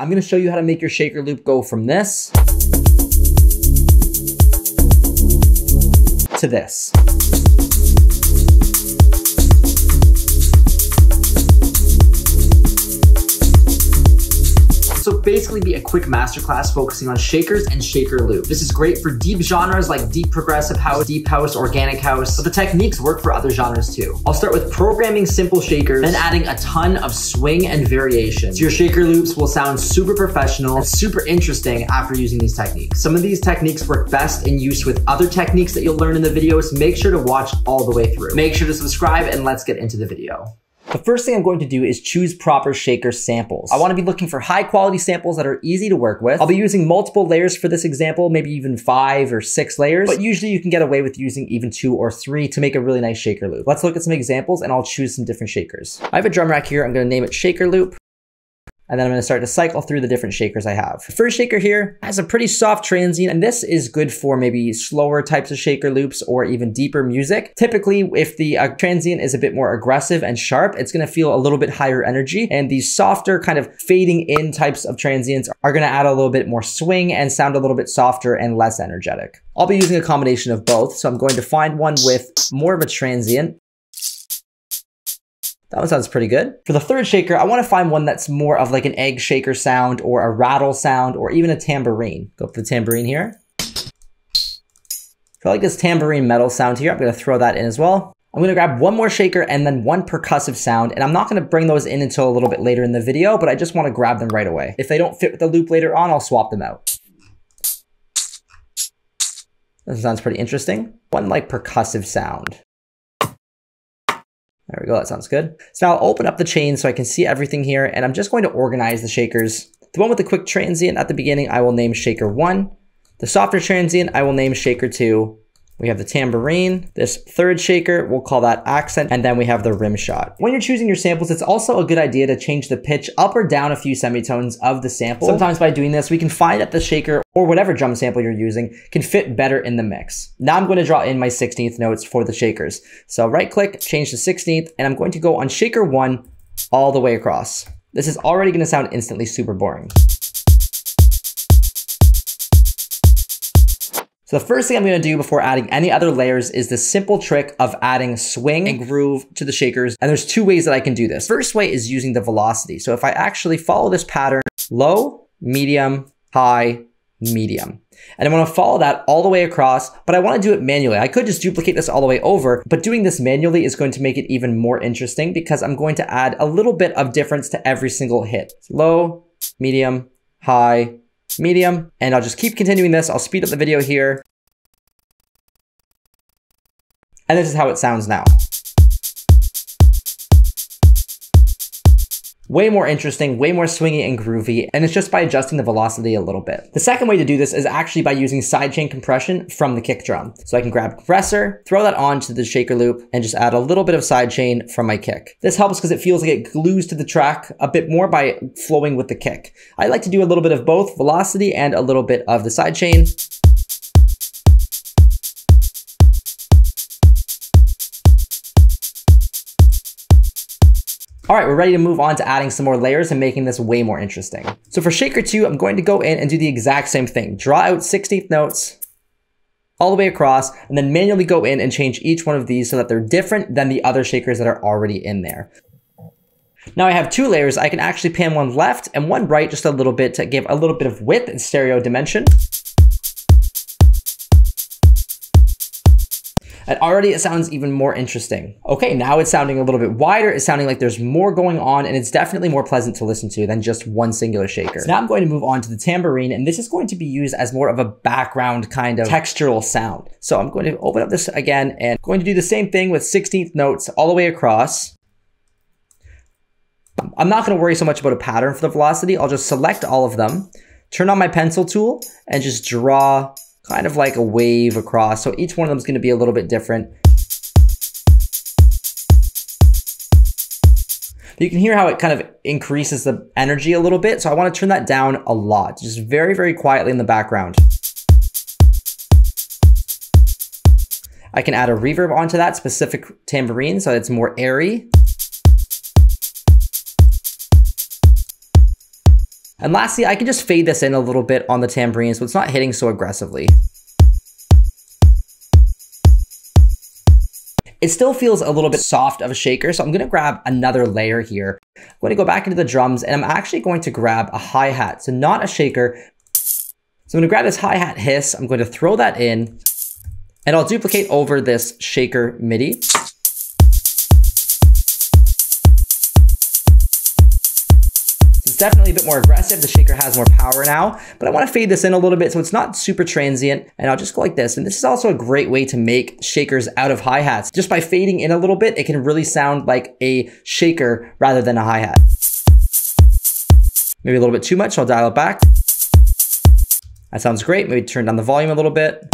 I'm gonna show you how to make your shaker loop go from this to this. So basically be a quick masterclass focusing on shakers and shaker loop. This is great for deep genres like deep progressive house, deep house, organic house, but the techniques work for other genres too. I'll start with programming simple shakers and adding a ton of swing and variation. So your shaker loops will sound super professional and super interesting after using these techniques. Some of these techniques work best in use with other techniques that you'll learn in the videos. Make sure to watch all the way through. Make sure to subscribe and let's get into the video. The first thing I'm going to do is choose proper shaker samples. I want to be looking for high quality samples that are easy to work with. I'll be using multiple layers for this example, maybe even 5 or 6 layers, but usually you can get away with using even 2 or 3 to make a really nice shaker loop. Let's look at some examples and I'll choose some different shakers. I have a drum rack here. I'm going to name it shaker loop. And then I'm going to start to cycle through the different shakers I have. The first shaker here has a pretty soft transient, and this is good for maybe slower types of shaker loops or even deeper music. Typically, if the transient is a bit more aggressive and sharp, it's going to feel a little bit higher energy, and these softer kind of fading in types of transients are going to add a little bit more swing and sound a little bit softer and less energetic. I'll be using a combination of both, so I'm going to find one with more of a transient. That one sounds pretty good. For the third shaker, I want to find one that's more of like an egg shaker sound or a rattle sound or even a tambourine. Go for the tambourine here. I like this tambourine metal sound here. I'm going to throw that in as well. I'm going to grab one more shaker and then one percussive sound, and I'm not going to bring those in until a little bit later in the video, but I just want to grab them right away. If they don't fit with the loop later on, I'll swap them out. This sounds pretty interesting. One like percussive sound. There we go, that sounds good. So now I'll open up the chain so I can see everything here, and I'm just going to organize the shakers. The one with the quick transient at the beginning, I will name shaker 1. The softer transient, I will name shaker 2. We have the tambourine. This third shaker, we'll call that accent, and then we have the rim shot. When you're choosing your samples, it's also a good idea to change the pitch up or down a few semitones of the sample. Sometimes by doing this, we can find that the shaker or whatever drum sample you're using can fit better in the mix. Now I'm going to draw in my 16th notes for the shakers. So right click, change to 16th, and I'm going to go on shaker 1 all the way across. This is already going to sound instantly super boring. So the first thing I'm going to do before adding any other layers is the simple trick of adding swing and groove to the shakers. And there's 2 ways that I can do this. First way is using the velocity. So if I actually follow this pattern, low, medium, high, medium. And I want to follow that all the way across, but I want to do it manually. I could just duplicate this all the way over, but doing this manually is going to make it even more interesting because I'm going to add a little bit of difference to every single hit. Low, medium, high, medium, and I'll just keep continuing this. I'll speed up the video here. And this is how it sounds now. Way more interesting, way more swingy and groovy, and it's just by adjusting the velocity a little bit. The second way to do this is actually by using sidechain compression from the kick drum. So I can grab compressor, throw that onto the shaker loop, and just add a little bit of sidechain from my kick. This helps because it feels like it glues to the track a bit more by flowing with the kick. I like to do a little bit of both velocity and a little bit of the sidechain. All right, we're ready to move on to adding some more layers and making this way more interesting. So for shaker 2, I'm going to go in and do the exact same thing. Draw out 16th notes all the way across, and then manually go in and change each one of these so that they're different than the other shakers that are already in there. Now I have 2 layers. I can actually pan one left and one right just a little bit to give a little bit of width and stereo dimension. And already it sounds even more interesting. Okay, now it's sounding a little bit wider. It's sounding like there's more going on, and it's definitely more pleasant to listen to than just one singular shaker. So now I'm going to move on to the tambourine, and this is going to be used as more of a background kind of textural sound. So I'm going to open up this again and going to do the same thing with 16th notes all the way across. I'm not going to worry so much about a pattern for the velocity. I'll just select all of them, turn on my pencil tool, and just draw kind of like a wave across. So each one of them is going to be a little bit different. You can hear how it kind of increases the energy a little bit. So I want to turn that down a lot, just very, very quietly in the background. I can add a reverb onto that specific tambourine so it's more airy. And lastly, I can just fade this in a little bit on the tambourine so it's not hitting so aggressively. It still feels a little bit soft of a shaker, so I'm gonna grab another layer here. I'm going to go back into the drums and I'm actually going to grab a hi-hat, so not a shaker. So I'm gonna grab this hi-hat hiss, I'm going to throw that in, and I'll duplicate over this shaker MIDI. It's definitely a bit more aggressive. The shaker has more power now, but I want to fade this in a little bit so it's not super transient, and I'll just go like this. And this is also a great way to make shakers out of hi-hats. Just by fading in a little bit, it can really sound like a shaker rather than a hi-hat. Maybe a little bit too much, so I'll dial it back. That sounds great. Maybe turn down the volume a little bit.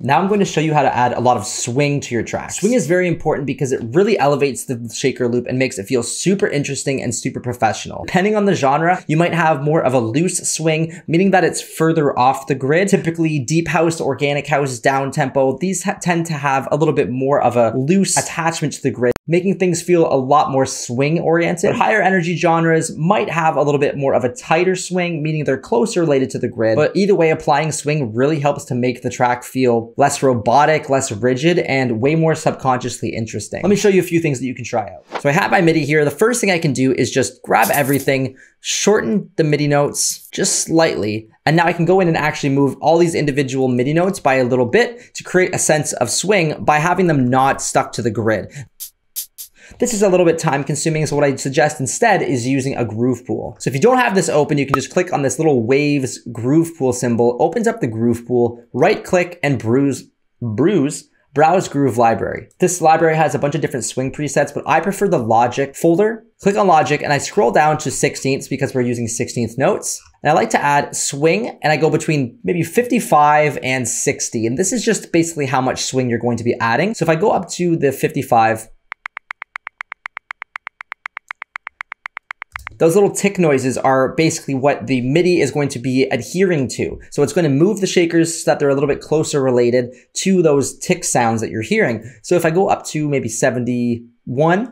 Now I'm going to show you how to add a lot of swing to your track. Swing is very important because it really elevates the shaker loop and makes it feel super interesting and super professional. Depending on the genre, you might have more of a loose swing, meaning that it's further off the grid. Typically deep house, organic house, down tempo, these tend to have a little bit more of a loose attachment to the grid, making things feel a lot more swing oriented. Higher energy genres might have a little bit more of a tighter swing, meaning they're closer related to the grid. But either way, applying swing really helps to make the track feel less robotic, less rigid, and way more subconsciously interesting. Let me show you a few things that you can try out. So I have my MIDI here. The first thing I can do is just grab everything, shorten the MIDI notes just slightly, and now I can go in and actually move all these individual MIDI notes by a little bit to create a sense of swing by having them not stuck to the grid. This is a little bit time consuming, so what I suggest instead is using a groove pool. So if you don't have this open, you can just click on this little waves groove pool symbol, opens up the groove pool, right click and browse groove library. This library has a bunch of different swing presets, but I prefer the Logic folder. Click on Logic and I scroll down to 16ths because we're using 16th notes. And I like to add swing, and I go between maybe 55 and 60. And this is just basically how much swing you're going to be adding. So if I go up to the 55, those little tick noises are basically what the MIDI is going to be adhering to. So it's going to move the shakers so that they're a little bit closer related to those tick sounds that you're hearing. So if I go up to maybe 71,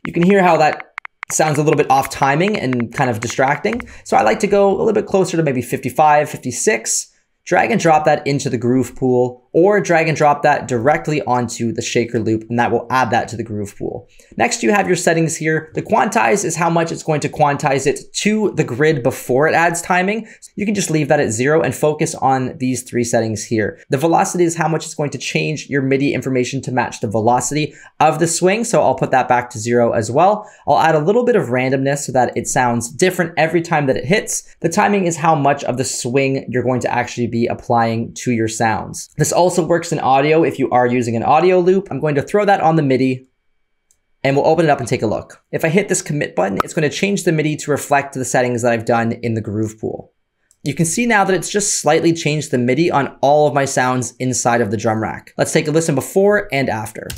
you can hear how that sounds a little bit off timing and kind of distracting. So I like to go a little bit closer to maybe 55, 56, drag and drop that into the groove pool, or drag and drop that directly onto the shaker loop, and that will add that to the groove pool. Next, you have your settings here. The quantize is how much it's going to quantize it to the grid before it adds timing. You can just leave that at 0 and focus on these 3 settings here. The velocity is how much it's going to change your MIDI information to match the velocity of the swing, so I'll put that back to 0 as well. I'll add a little bit of randomness so that it sounds different every time that it hits. The timing is how much of the swing you're going to actually be applying to your sounds. This also works in audio if you are using an audio loop. I'm going to throw that on the MIDI and we'll open it up and take a look. If I hit this commit button, it's going to change the MIDI to reflect the settings that I've done in the groove pool. You can see now that it's just slightly changed the MIDI on all of my sounds inside of the drum rack. Let's take a listen before and after.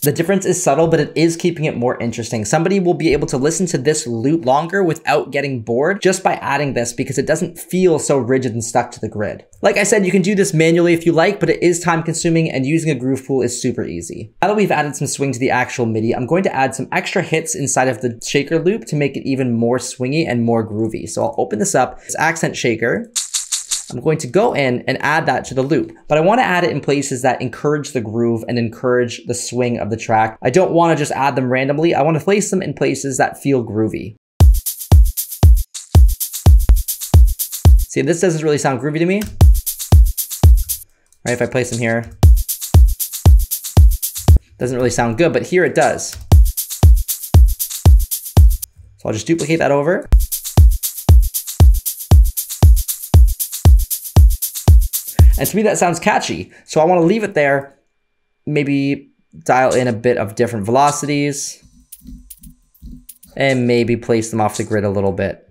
The difference is subtle, but it is keeping it more interesting. Somebody will be able to listen to this loop longer without getting bored just by adding this because it doesn't feel so rigid and stuck to the grid. Like I said, you can do this manually if you like, but it is time consuming and using a groove pool is super easy. Now that we've added some swing to the actual MIDI, I'm going to add some extra hits inside of the shaker loop to make it even more swingy and more groovy. So I'll open this up. It's accent shaker. I'm going to go in and add that to the loop, but I want to add it in places that encourage the groove and encourage the swing of the track. I don't want to just add them randomly. I want to place them in places that feel groovy. See, this doesn't really sound groovy to me. Right, if I place them here, doesn't really sound good, but here it does. So I'll just duplicate that over. And to me, that sounds catchy. So I want to leave it there, maybe dial in a bit of different velocities, and maybe place them off the grid a little bit.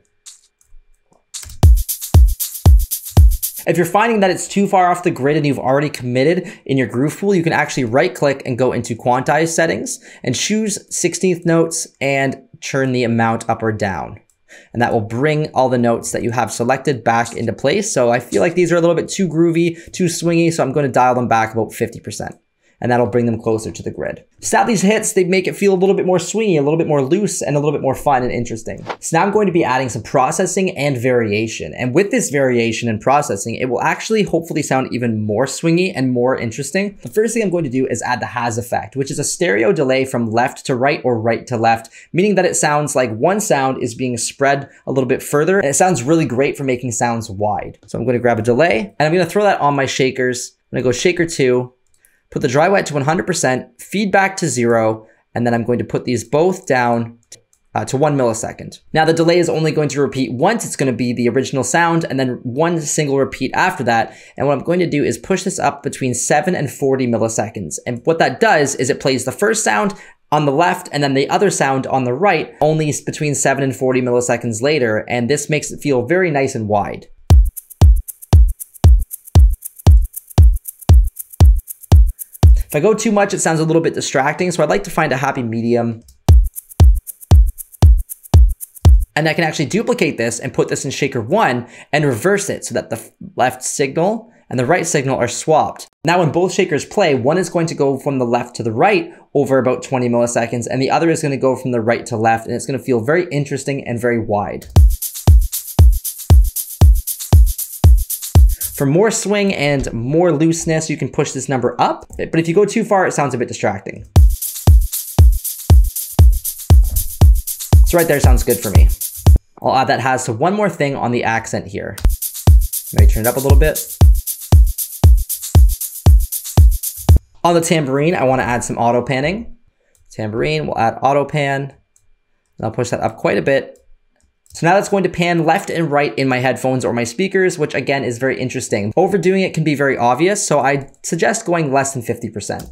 If you're finding that it's too far off the grid and you've already committed in your groove pool, you can actually right click and go into quantize settings and choose 16th notes and turn the amount up or down. and that will bring all the notes that you have selected back into place. So I feel like these are a little bit too groovy, too swingy, so I'm going to dial them back about 50%. And that'll bring them closer to the grid. So now these hits, they make it feel a little bit more swingy, a little bit more loose, and a little bit more fun and interesting. So now I'm going to be adding some processing and variation. And with this variation and processing, it will actually hopefully sound even more swingy and more interesting. The first thing I'm going to do is add the Has effect, which is a stereo delay from left to right or right to left, meaning that it sounds like one sound is being spread a little bit further, and it sounds really great for making sounds wide. So I'm going to grab a delay, and I'm going to throw that on my shakers. I'm going to go shaker 2, put the dry wet to 100%, feedback to 0, and then I'm going to put these both down to 1 millisecond. Now the delay is only going to repeat once. It's going to be the original sound and then one single repeat after that. And what I'm going to do is push this up between 7 and 40 milliseconds. And what that does is it plays the first sound on the left and then the other sound on the right only between 7 and 40 milliseconds later. And this makes it feel very nice and wide. If I go too much, it sounds a little bit distracting, so I'd like to find a happy medium. And I can actually duplicate this and put this in shaker 1 and reverse it so that the left signal and the right signal are swapped. Now when both shakers play, one is going to go from the left to the right over about 20 milliseconds, and the other is going to go from the right to left, and it's going to feel very interesting and very wide. For more swing and more looseness, you can push this number up, but if you go too far, it sounds a bit distracting. So right there sounds good for me. I'll add that Has to one more thing on the accent here. Maybe turn it up a little bit. On the tambourine, I want to add some auto panning. Tambourine, we'll add auto pan, and I'll push that up quite a bit. So now that's going to pan left and right in my headphones or my speakers, which again is very interesting. Overdoing it can be very obvious, so I suggest going less than 50%.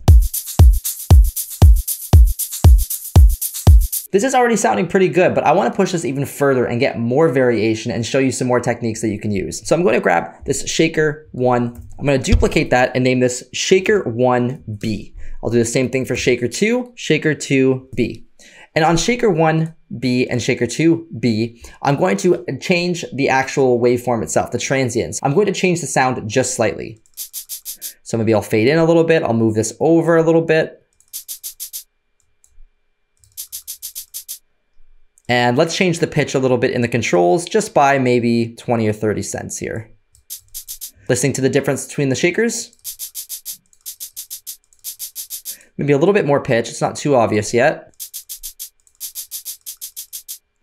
This is already sounding pretty good, but I want to push this even further and get more variation and show you some more techniques that you can use. So I'm going to grab this shaker 1. I'm going to duplicate that and name this shaker 1B. I'll do the same thing for shaker 2, shaker 2B. And on shaker 1B and shaker 2B, I'm going to change the actual waveform itself, the transients. I'm going to change the sound just slightly. So maybe I'll fade in a little bit. I'll move this over a little bit. And let's change the pitch a little bit in the controls just by maybe 20 or 30 cents here. Listening to the difference between the shakers. Maybe a little bit more pitch. It's not too obvious yet.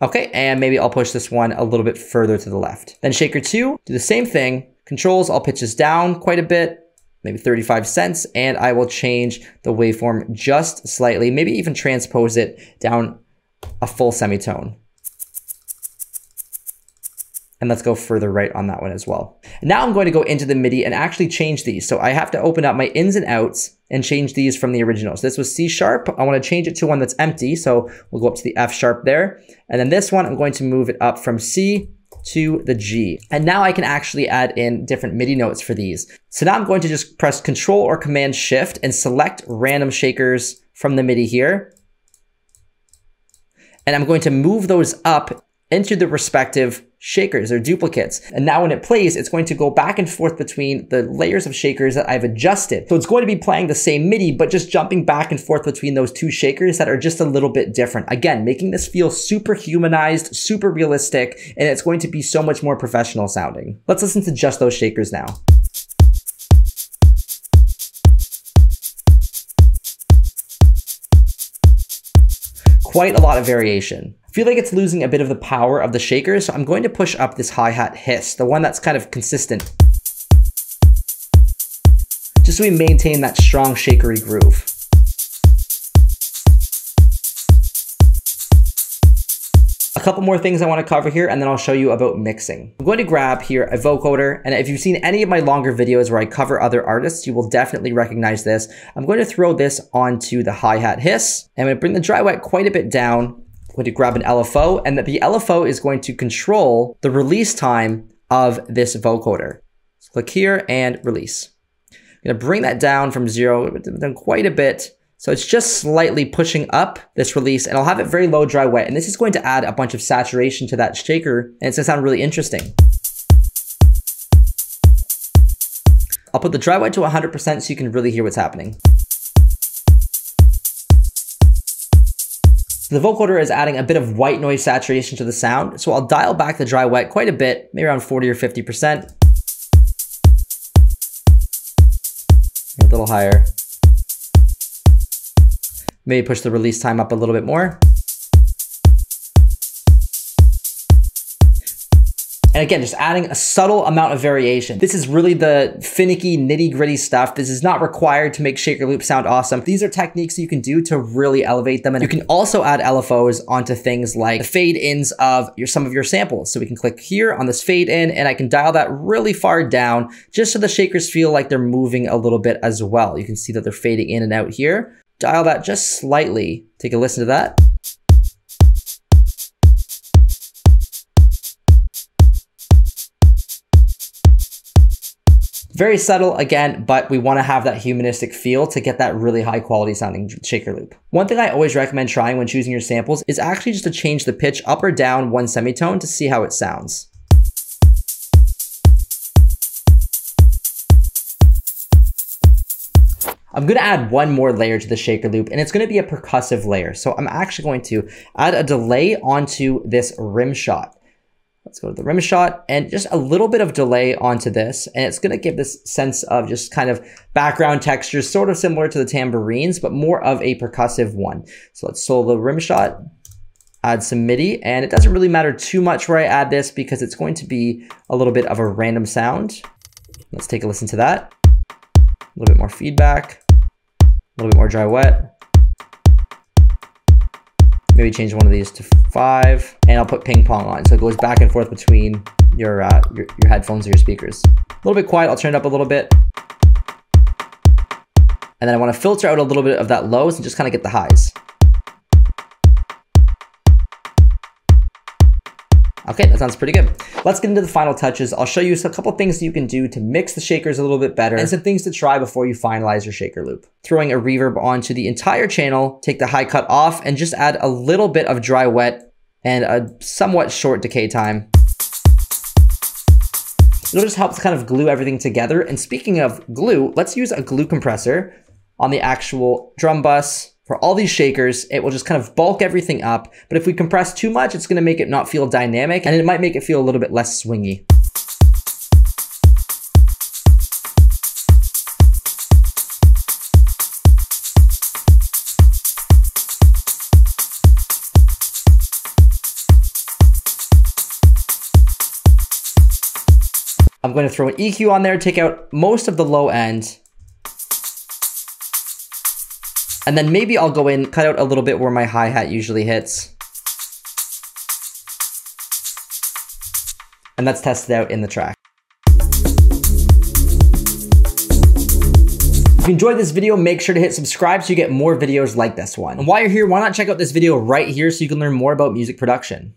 Okay, and maybe I'll push this one a little bit further to the left. Then shaker 2, do the same thing. Controls, I'll pitch this down quite a bit, maybe 35 cents, and I will change the waveform just slightly, maybe even transpose it down a full semitone. And let's go further right on that one as well. Now I'm going to go into the MIDI and actually change these. So I have to open up my ins and outs and change these from the original. So this was C sharp. I want to change it to one that's empty. So we'll go up to the F sharp there. And then this one, I'm going to move it up from C to the G. And now I can actually add in different MIDI notes for these. So now I'm going to just press Control or Command Shift and select random shakers from the MIDI here. And I'm going to move those up into the respective shakers or duplicates. And now when it plays, it's going to go back and forth between the layers of shakers that I've adjusted. So it's going to be playing the same MIDI, but just jumping back and forth between those two shakers that are just a little bit different. Again, making this feel super humanized, super realistic, and it's going to be so much more professional sounding. Let's listen to just those shakers now. Quite a lot of variation. I feel like it's losing a bit of the power of the shakers, so I'm going to push up this hi-hat hiss, the one that's kind of consistent. Just so we maintain that strong shakery groove. A couple more things I want to cover here, and then I'll show you about mixing. I'm going to grab here a vocoder, and if you've seen any of my longer videos where I cover other artists, you will definitely recognize this. I'm going to throw this onto the hi-hat hiss. I'm going to bring the dry wet quite a bit down. I'm going to grab an LFO, and the LFO is going to control the release time of this vocoder. So click here and release. I'm going to bring that down from 0 quite a bit. So it's just slightly pushing up this release, and I'll have it very low, dry, wet. And this is going to add a bunch of saturation to that shaker, and it's gonna sound really interesting. I'll put the dry wet to 100% so you can really hear what's happening. The vocoder is adding a bit of white noise saturation to the sound, so I'll dial back the dry wet quite a bit, maybe around 40 or 50%. A little higher. Maybe push the release time up a little bit more. And again, just adding a subtle amount of variation. This is really the finicky, nitty-gritty stuff. This is not required to make shaker loop sound awesome. These are techniques you can do to really elevate them. And you can also add LFOs onto things like the fade-ins of some of your samples. So we can click here on this fade-in, and I can dial that really far down just so the shakers feel like they're moving a little bit as well. You can see that they're fading in and out here. Dial that just slightly. Take a listen to that. Very subtle again, but we want to have that humanistic feel to get that really high quality sounding shaker loop. One thing I always recommend trying when choosing your samples is actually just to change the pitch up or down one semitone to see how it sounds. I'm going to add one more layer to the shaker loop, and it's going to be a percussive layer. So I'm actually going to add a delay onto this rim shot. Let's go to the rim shot and just a little bit of delay onto this. And it's going to give this sense of just kind of background textures, sort of similar to the tambourines, but more of a percussive one. So let's solo the rim shot, add some MIDI, and it doesn't really matter too much where I add this because it's going to be a little bit of a random sound. Let's take a listen to that. A little bit more feedback, a little bit more dry wet. Maybe change one of these to 5, and I'll put ping pong on. So it goes back and forth between your headphones or your speakers. A little bit quiet, I'll turn it up a little bit. And then I want to filter out a little bit of that lows and just kind of get the highs. Okay, that sounds pretty good. Let's get into the final touches. I'll show you a couple things that you can do to mix the shakers a little bit better and some things to try before you finalize your shaker loop. Throwing a reverb onto the entire channel, take the high cut off and just add a little bit of dry wet and a somewhat short decay time. It'll just help to kind of glue everything together. And speaking of glue, let's use a glue compressor on the actual drum bus. For all these shakers, it will just kind of bulk everything up. But if we compress too much, it's going to make it not feel dynamic, and it might make it feel a little bit less swingy. I'm going to throw an EQ on there, take out most of the low end. And then maybe I'll go in, cut out a little bit where my hi-hat usually hits. And let's test it out in the track. If you enjoyed this video, make sure to hit subscribe so you get more videos like this one. And while you're here, why not check out this video right here so you can learn more about music production.